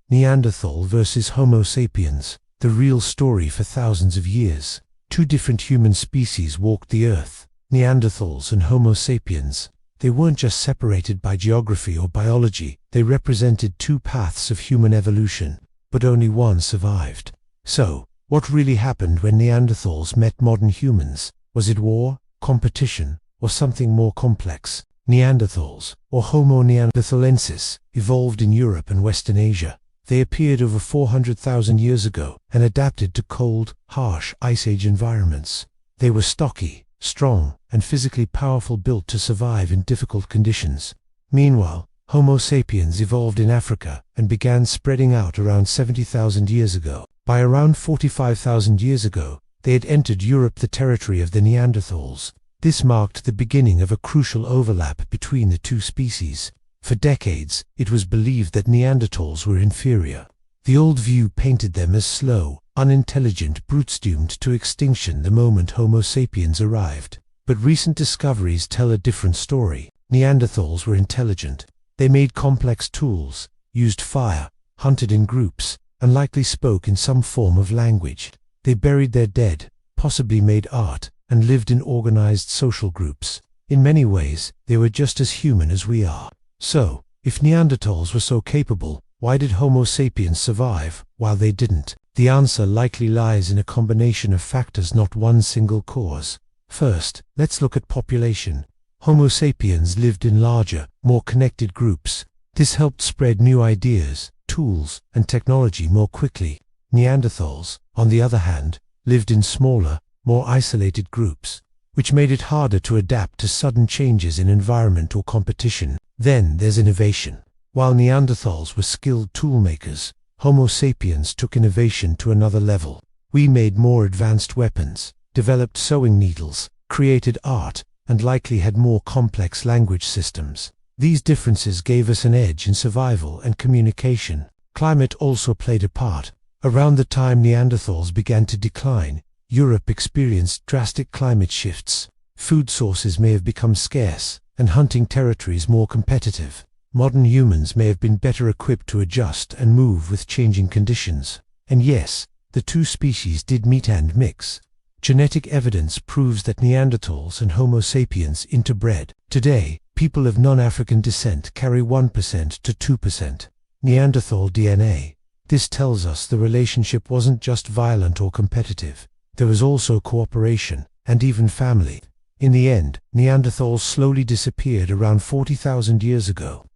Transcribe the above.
Neanderthal versus Homo sapiens, the real story for thousands of years. Two different human species walked the earth, Neanderthals and Homo sapiens. They weren't just separated by geography or biology, they represented two paths of human evolution, but only one survived. So, what really happened when Neanderthals met modern humans? Was it war, competition, or something more complex? Neanderthals, or Homo neanderthalensis, evolved in Europe and Western Asia. They appeared over 400,000 years ago and adapted to cold, harsh Ice Age environments. They were stocky, strong, and physically powerful, built to survive in difficult conditions. Meanwhile, Homo sapiens evolved in Africa and began spreading out around 70,000 years ago. By around 45,000 years ago, they had entered Europe, the territory of the Neanderthals. This marked the beginning of a crucial overlap between the two species. For decades, it was believed that Neanderthals were inferior. The old view painted them as slow, unintelligent brutes doomed to extinction the moment Homo sapiens arrived. But recent discoveries tell a different story. Neanderthals were intelligent. They made complex tools, used fire, hunted in groups, and likely spoke in some form of language. They buried their dead, possibly made art, and lived in organized social groups. In many ways, they were just as human as we are. So, if Neanderthals were so capable, why did Homo sapiens survive, while they didn't? The answer likely lies in a combination of factors, not one single cause. First, let's look at population. Homo sapiens lived in larger, more connected groups. This helped spread new ideas, tools, and technology more quickly. Neanderthals, on the other hand, lived in smaller, more isolated groups, which made it harder to adapt to sudden changes in environment or competition. Then there's innovation. While Neanderthals were skilled toolmakers, Homo sapiens took innovation to another level. We made more advanced weapons, developed sewing needles, created art, and likely had more complex language systems. These differences gave us an edge in survival and communication. Climate also played a part. Around the time Neanderthals began to decline, Europe experienced drastic climate shifts. Food sources may have become scarce, and hunting territories more competitive. Modern humans may have been better equipped to adjust and move with changing conditions. And yes, the two species did meet and mix. Genetic evidence proves that Neanderthals and Homo sapiens interbred. Today, people of non-African descent carry 1% to 2% Neanderthal DNA. This tells us the relationship wasn't just violent or competitive. There was also cooperation, and even family. In the end, Neanderthals slowly disappeared around 40,000 years ago.